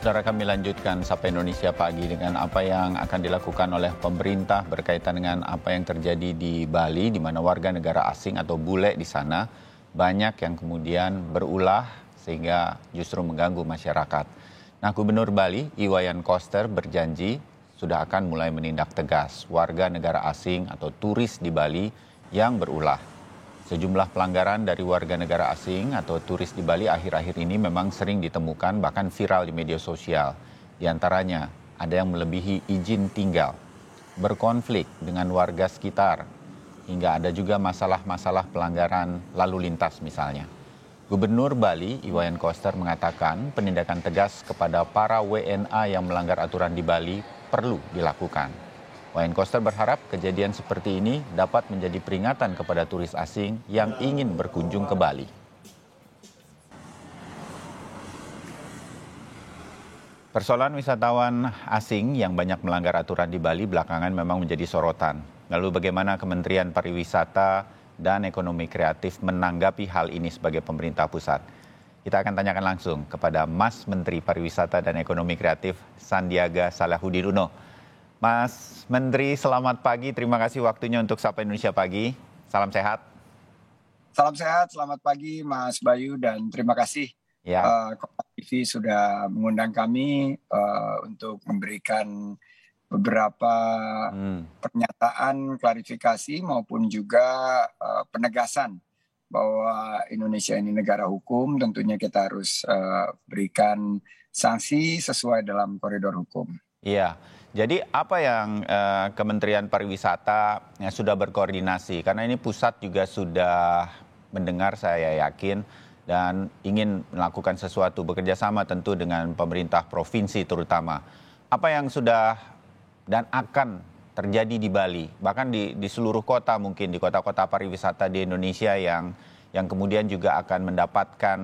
Saudara, kami lanjutkan Sapa Indonesia Pagi dengan apa yang akan dilakukan oleh pemerintah berkaitan dengan apa yang terjadi di Bali, di mana warga negara asing atau bule di sana banyak yang kemudian berulah sehingga justru mengganggu masyarakat. Nah, Gubernur Bali, Iwayan Koster, berjanji sudah akan mulai menindak tegas warga negara asing atau turis di Bali yang berulah. Sejumlah pelanggaran dari warga negara asing atau turis di Bali akhir-akhir ini memang sering ditemukan bahkan viral di media sosial. Di antaranya ada yang melebihi izin tinggal, berkonflik dengan warga sekitar, hingga ada juga masalah-masalah pelanggaran lalu lintas misalnya. Gubernur Bali, Iwayan Koster, mengatakan penindakan tegas kepada para WNA yang melanggar aturan di Bali perlu dilakukan. Iwayan Koster berharap kejadian seperti ini dapat menjadi peringatan kepada turis asing yang ingin berkunjung ke Bali. Persoalan wisatawan asing yang banyak melanggar aturan di Bali belakangan memang menjadi sorotan. Lalu bagaimana Kementerian Pariwisata dan Ekonomi Kreatif menanggapi hal ini sebagai pemerintah pusat? Kita akan tanyakan langsung kepada Mas Menteri Pariwisata dan Ekonomi Kreatif Sandiaga Salahuddin Uno. Mas Menteri, selamat pagi. Terima kasih waktunya untuk Sapa Indonesia Pagi. Salam sehat. Salam sehat, selamat pagi Mas Bayu, dan terima kasih Kompas TV sudah mengundang kami untuk memberikan beberapa pernyataan, klarifikasi maupun juga penegasan bahwa Indonesia ini negara hukum. Tentunya kita harus berikan sanksi sesuai dalam koridor hukum. Iya. Jadi apa yang Kementerian Pariwisata sudah berkoordinasi? Karena ini pusat juga sudah mendengar, saya yakin, dan ingin melakukan sesuatu, bekerja sama tentu dengan pemerintah provinsi terutama. Apa yang sudah dan akan terjadi di Bali, bahkan di seluruh kota mungkin, di kota-kota pariwisata di Indonesia yang kemudian juga akan mendapatkan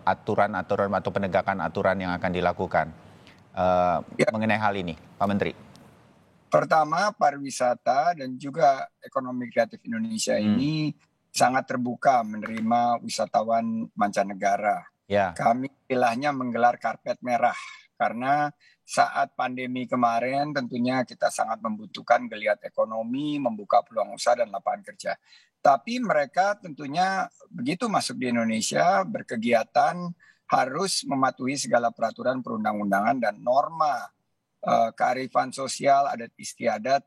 aturan-aturan atau penegakan aturan yang akan dilakukan. Mengenai hal ini, Pak Menteri? Pertama, pariwisata dan juga ekonomi kreatif Indonesia ini sangat terbuka menerima wisatawan mancanegara. Kami istilahnya menggelar karpet merah karena saat pandemi kemarin tentunya kita sangat membutuhkan geliat ekonomi, membuka peluang usaha dan lapangan kerja. Tapi mereka tentunya begitu masuk di Indonesia berkegiatan harus mematuhi segala peraturan perundang-undangan dan norma kearifan sosial adat istiadat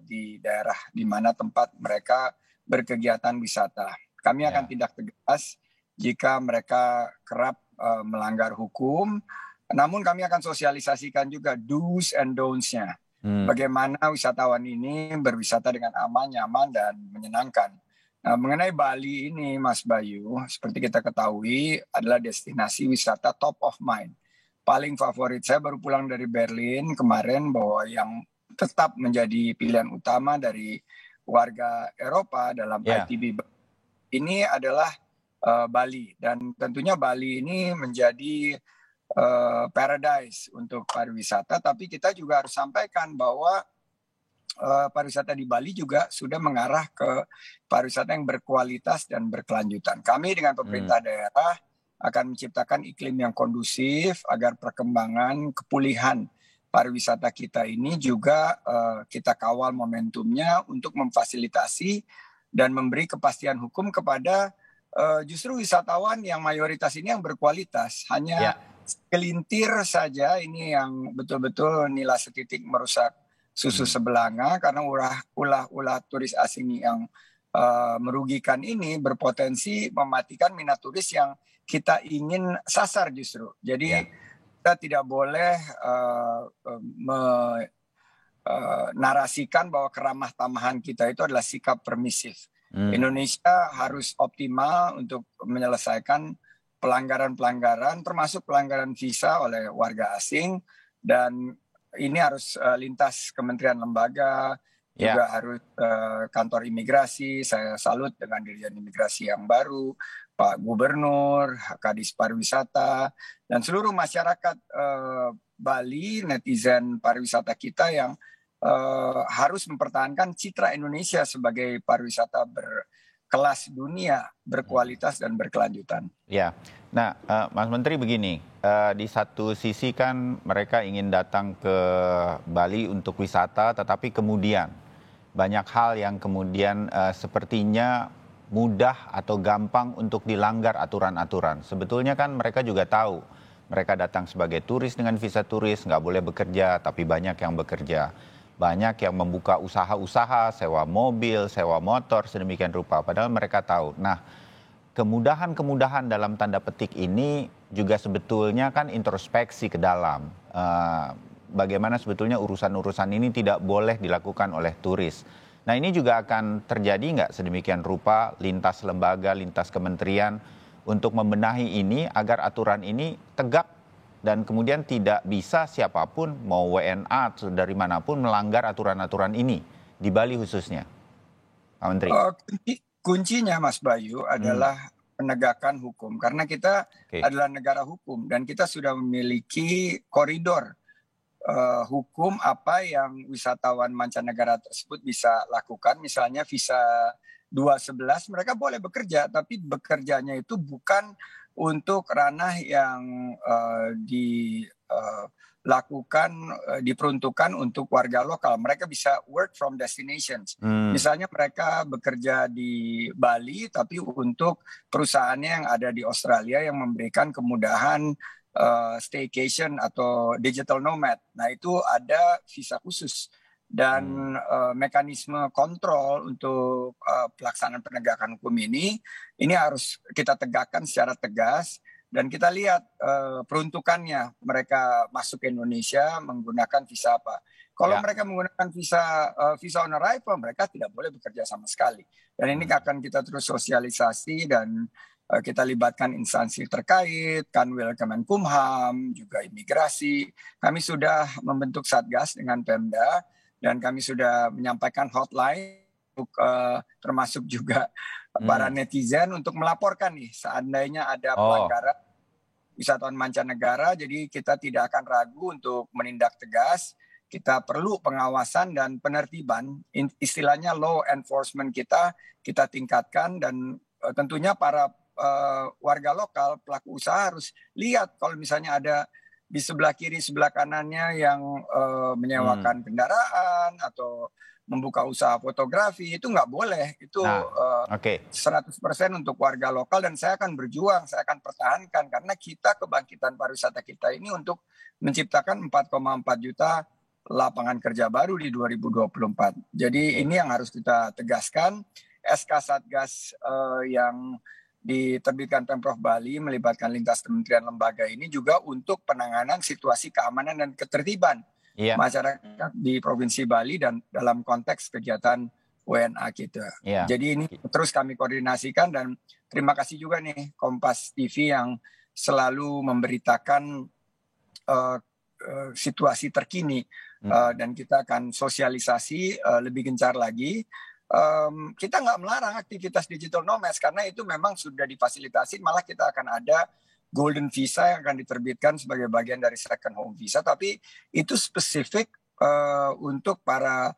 di daerah di mana tempat mereka berkegiatan wisata. Kami akan tindak tegas jika mereka kerap melanggar hukum, namun kami akan sosialisasikan juga do's and don'ts-nya. Bagaimana wisatawan ini berwisata dengan aman, nyaman, dan menyenangkan. Nah, mengenai Bali ini, Mas Bayu, seperti kita ketahui adalah destinasi wisata top of mind. Paling favorit, saya baru pulang dari Berlin kemarin, bahwa yang tetap menjadi pilihan utama dari warga Eropa dalam ITB ini adalah Bali. Dan tentunya Bali ini menjadi paradise untuk pariwisata, tapi kita juga harus sampaikan bahwa pariwisata di Bali juga sudah mengarah ke pariwisata yang berkualitas dan berkelanjutan. Kami dengan pemerintah daerah akan menciptakan iklim yang kondusif agar perkembangan kepulihan pariwisata kita ini juga kita kawal momentumnya untuk memfasilitasi dan memberi kepastian hukum kepada justru wisatawan yang mayoritas ini yang berkualitas. Hanya segelintir saja ini yang betul-betul nilai setitik merusak susu sebelanga, karena ulah turis asing yang merugikan ini berpotensi mematikan minat turis yang kita ingin sasar justru. Jadi kita tidak boleh narasikan bahwa keramah tamahan kita itu adalah sikap permisif. Indonesia harus optimal untuk menyelesaikan pelanggaran-pelanggaran, termasuk pelanggaran visa oleh warga asing, dan ini harus lintas kementerian lembaga, juga harus kantor imigrasi. Saya salut dengan Dirjen Imigrasi yang baru, Pak Gubernur, Kadis Pariwisata, dan seluruh masyarakat Bali, netizen pariwisata kita yang harus mempertahankan citra Indonesia sebagai pariwisata kelas dunia, berkualitas dan berkelanjutan. Ya, nah Mas Menteri begini, di satu sisi kan mereka ingin datang ke Bali untuk wisata, tetapi kemudian banyak hal yang kemudian sepertinya mudah atau gampang untuk dilanggar aturan-aturan. Sebetulnya kan mereka juga tahu, mereka datang sebagai turis dengan visa turis, nggak boleh bekerja, tapi banyak yang bekerja. Banyak yang membuka usaha-usaha, sewa mobil, sewa motor, sedemikian rupa. Padahal mereka tahu. Nah, kemudahan-kemudahan dalam tanda petik ini juga sebetulnya kan introspeksi ke dalam. Bagaimana sebetulnya urusan-urusan ini tidak boleh dilakukan oleh turis. Nah, ini juga akan terjadi nggak sedemikian rupa lintas lembaga, lintas kementerian untuk membenahi ini agar aturan ini tegak dan kemudian tidak bisa siapapun, mau WNA atau dari manapun, melanggar aturan-aturan ini, di Bali khususnya, Pak Menteri. Kuncinya, Mas Bayu, adalah penegakan hukum. Karena kita adalah negara hukum, dan kita sudah memiliki koridor hukum apa yang wisatawan mancanegara tersebut bisa lakukan. Misalnya visa 211, mereka boleh bekerja, tapi bekerjanya itu bukan untuk ranah yang diperuntukkan untuk warga lokal. Mereka bisa work from destinations. Misalnya mereka bekerja di Bali, tapi untuk perusahaannya yang ada di Australia yang memberikan kemudahan staycation atau digital nomad. Nah, itu ada visa khusus. Dan mekanisme kontrol untuk pelaksanaan penegakan hukum ini harus kita tegakkan secara tegas, dan kita lihat peruntukannya mereka masuk ke Indonesia menggunakan visa apa. Kalau mereka menggunakan visa on arrival, mereka tidak boleh bekerja sama sekali. Dan ini akan kita terus sosialisasi dan kita libatkan instansi terkait, Kanwil Kemenkumham, juga imigrasi. Kami sudah membentuk Satgas dengan Pemda, dan kami sudah menyampaikan hotline untuk termasuk juga para netizen untuk melaporkan nih seandainya ada pelanggaran wisatawan mancanegara. Jadi kita tidak akan ragu untuk menindak tegas. Kita perlu pengawasan dan penertiban, istilahnya law enforcement kita tingkatkan, dan tentunya para warga lokal, pelaku usaha harus lihat kalau misalnya ada di sebelah kiri, sebelah kanannya yang menyewakan kendaraan atau membuka usaha fotografi, itu nggak boleh. Itu 100% untuk warga lokal, dan saya akan berjuang, saya akan pertahankan, karena kita kebangkitan pariwisata kita ini untuk menciptakan 4,4 juta lapangan kerja baru di 2024. Jadi ini yang harus kita tegaskan. SK Satgas yang diterbitkan Pemprov Bali melibatkan lintas kementerian lembaga ini juga untuk penanganan situasi keamanan dan ketertiban masyarakat di Provinsi Bali dan dalam konteks kegiatan WNA kita. Jadi ini terus kami koordinasikan, dan terima kasih juga nih Kompas TV yang selalu memberitakan situasi terkini, dan kita akan sosialisasi lebih gencar lagi. Kita nggak melarang aktivitas digital nomads, karena itu memang sudah difasilitasi. Malah kita akan ada golden visa yang akan diterbitkan sebagai bagian dari second home visa, tapi itu spesifik untuk para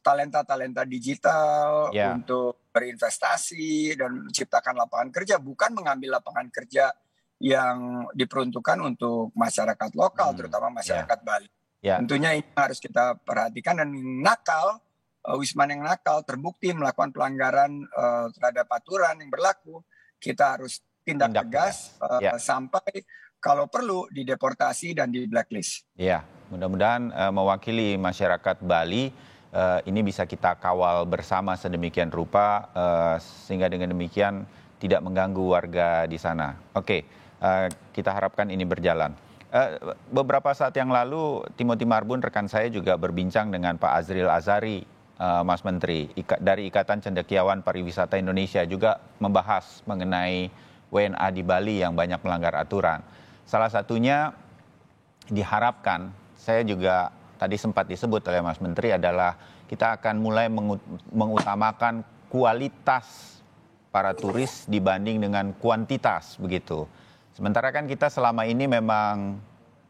talenta-talenta digital untuk berinvestasi dan menciptakan lapangan kerja, bukan mengambil lapangan kerja yang diperuntukkan untuk masyarakat lokal, terutama masyarakat Bali. Tentunya ini harus kita perhatikan, dan Wisman yang nakal terbukti melakukan pelanggaran terhadap aturan yang berlaku, kita harus tindak tegas sampai kalau perlu dideportasi dan di blacklist. Ya, mudah-mudahan mewakili masyarakat Bali ini bisa kita kawal bersama sedemikian rupa sehingga dengan demikian tidak mengganggu warga di sana. Oke, kita harapkan ini berjalan. Beberapa saat yang lalu Timothy Marbun rekan saya juga berbincang dengan Pak Azril Azari, Mas Menteri, dari Ikatan Cendekiawan Pariwisata Indonesia, juga membahas mengenai WNA di Bali yang banyak melanggar aturan. Salah satunya diharapkan, saya juga tadi sempat disebut oleh Mas Menteri, adalah kita akan mulai mengutamakan kualitas para turis dibanding dengan kuantitas, begitu. Sementara kan kita selama ini memang,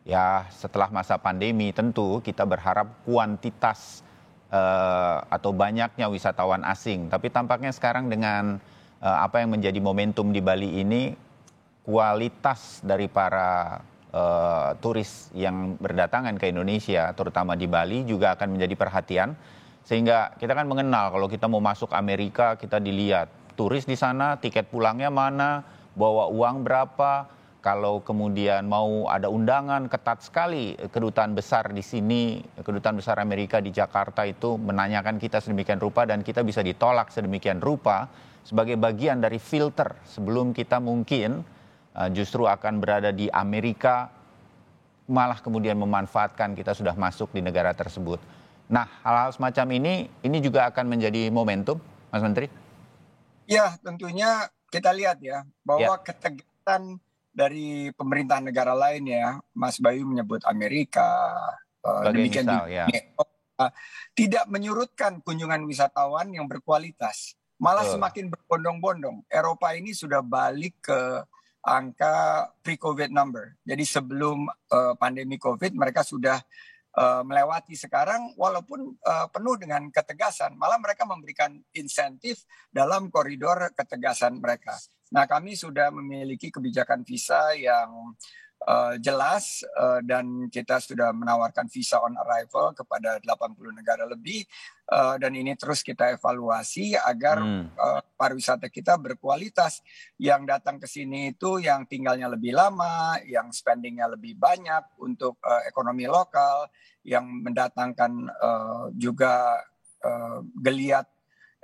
ya setelah masa pandemi tentu kita berharap kuantitas atau banyaknya wisatawan asing. Tapi tampaknya sekarang dengan apa yang menjadi momentum di Bali ini, kualitas dari para turis yang berdatangan ke Indonesia, terutama di Bali, juga akan menjadi perhatian. Sehingga kita kan mengenal kalau kita mau masuk Amerika, kita dilihat turis di sana, tiket pulangnya mana, bawa uang berapa. Kalau kemudian mau ada undangan, ketat sekali. Kedutaan besar di sini, Kedutaan Besar Amerika di Jakarta itu menanyakan kita sedemikian rupa, dan kita bisa ditolak sedemikian rupa sebagai bagian dari filter sebelum kita mungkin justru akan berada di Amerika, malah kemudian memanfaatkan kita sudah masuk di negara tersebut. Nah, hal-hal semacam ini juga akan menjadi momentum, Mas Menteri? Ya, tentunya kita lihat ya, bahwa ketegasan dari pemerintah negara lain ya, Mas Bayu menyebut Amerika, demikian misal, juga tidak menyurutkan kunjungan wisatawan yang berkualitas, malah semakin berbondong-bondong. Eropa ini sudah balik ke angka pre-COVID number. Jadi sebelum pandemi COVID mereka sudah melewati sekarang, walaupun penuh dengan ketegasan, malah mereka memberikan insentif dalam koridor ketegasan mereka. Nah, kami sudah memiliki kebijakan visa yang jelas dan kita sudah menawarkan visa on arrival kepada 80 negara lebih, dan ini terus kita evaluasi agar pariwisata kita berkualitas. Yang datang ke sini itu yang tinggalnya lebih lama, yang spendingnya lebih banyak untuk ekonomi lokal, yang mendatangkan juga geliat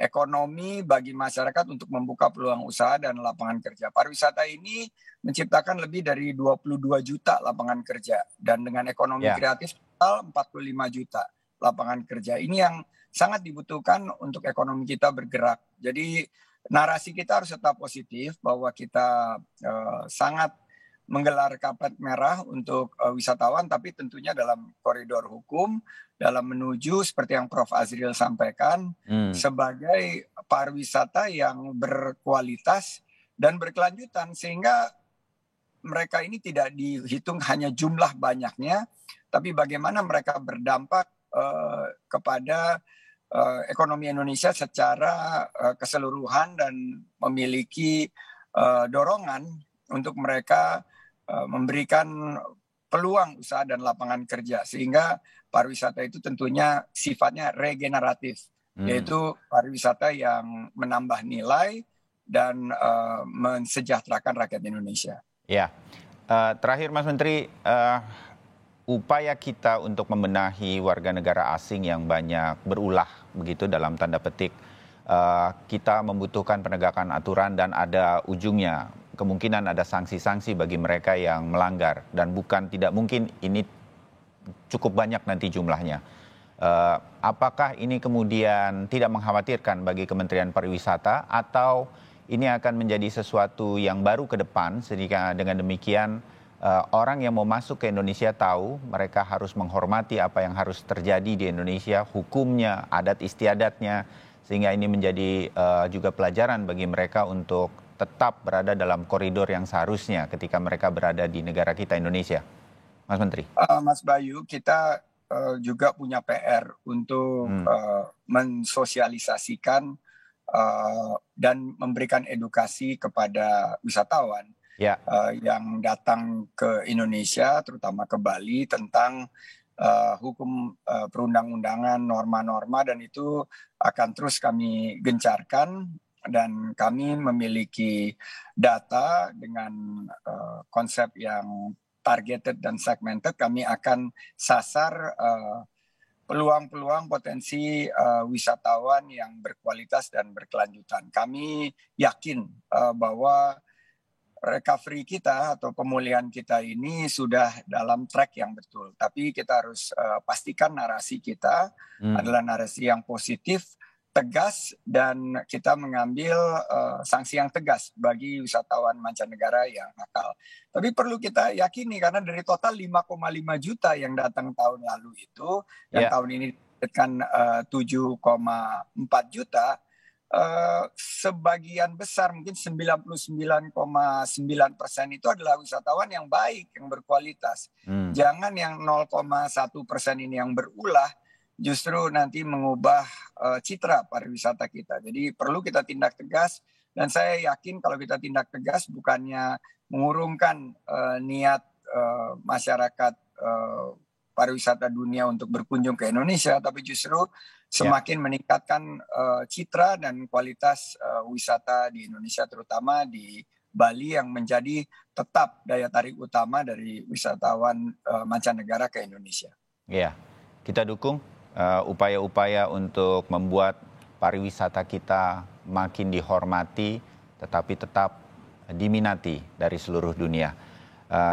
ekonomi bagi masyarakat untuk membuka peluang usaha dan lapangan kerja. Pariwisata ini menciptakan lebih dari 22 juta lapangan kerja, dan dengan ekonomi kreatif total 45 juta lapangan kerja. Ini yang sangat dibutuhkan untuk ekonomi kita bergerak. Jadi narasi kita harus tetap positif bahwa kita sangat menggelar karpet merah untuk wisatawan, tapi tentunya dalam koridor hukum, dalam menuju seperti yang Prof. Azril sampaikan, sebagai pariwisata yang berkualitas dan berkelanjutan, sehingga mereka ini tidak dihitung hanya jumlah banyaknya, tapi bagaimana mereka berdampak kepada ekonomi Indonesia secara keseluruhan, dan memiliki dorongan untuk mereka memberikan peluang usaha dan lapangan kerja, sehingga pariwisata itu tentunya sifatnya regeneratif, yaitu pariwisata yang menambah nilai dan mensejahterakan rakyat Indonesia. Ya, terakhir Mas Menteri, upaya kita untuk membenahi warga negara asing yang banyak berulah begitu dalam tanda petik, kita membutuhkan penegakan aturan dan ada ujungnya. Kemungkinan ada sanksi-sanksi bagi mereka yang melanggar, dan tidak mungkin ini cukup banyak nanti jumlahnya. Apakah ini kemudian tidak mengkhawatirkan bagi Kementerian Pariwisata, atau ini akan menjadi sesuatu yang baru ke depan, sehingga dengan demikian orang yang mau masuk ke Indonesia tahu mereka harus menghormati apa yang harus terjadi di Indonesia, hukumnya, adat istiadatnya, sehingga ini menjadi juga pelajaran bagi mereka untuk tetap berada dalam koridor yang seharusnya ketika mereka berada di negara kita Indonesia. Mas Menteri. Mas Bayu, kita juga punya PR untuk mensosialisasikan dan memberikan edukasi kepada wisatawan yang datang ke Indonesia, terutama ke Bali, tentang hukum perundang-undangan, norma-norma, dan itu akan terus kami gencarkan. Dan kami memiliki data dengan konsep yang targeted dan segmented. Kami akan sasar peluang-peluang potensi wisatawan yang berkualitas dan berkelanjutan. Kami yakin bahwa recovery kita atau pemulihan kita ini sudah dalam track yang betul. Tapi kita harus pastikan narasi kita adalah narasi yang positif, tegas, dan kita mengambil sanksi yang tegas bagi wisatawan mancanegara yang nakal. Tapi perlu kita yakini, karena dari total 5,5 juta yang datang tahun lalu itu, yang tahun ini kan 7,4 juta, sebagian besar, mungkin 99,9% itu adalah wisatawan yang baik, yang berkualitas. Jangan yang 0,1% ini yang berulah, justru nanti mengubah citra pariwisata kita. Jadi perlu kita tindak tegas, dan saya yakin kalau kita tindak tegas bukannya mengurungkan niat masyarakat pariwisata dunia untuk berkunjung ke Indonesia, tapi justru semakin meningkatkan citra dan kualitas wisata di Indonesia, terutama di Bali yang menjadi tetap daya tarik utama dari wisatawan mancanegara ke Indonesia. Iya, kita dukung upaya-upaya untuk membuat pariwisata kita makin dihormati, tetapi tetap diminati dari seluruh dunia.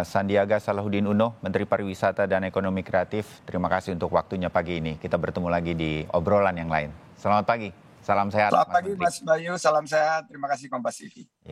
Sandiaga Salahuddin Uno, Menteri Pariwisata dan Ekonomi Kreatif, terima kasih untuk waktunya pagi ini. Kita bertemu lagi di obrolan yang lain. Selamat pagi, salam sehat. Selamat pagi Mas Bayu, salam sehat. Terima kasih Kompas TV.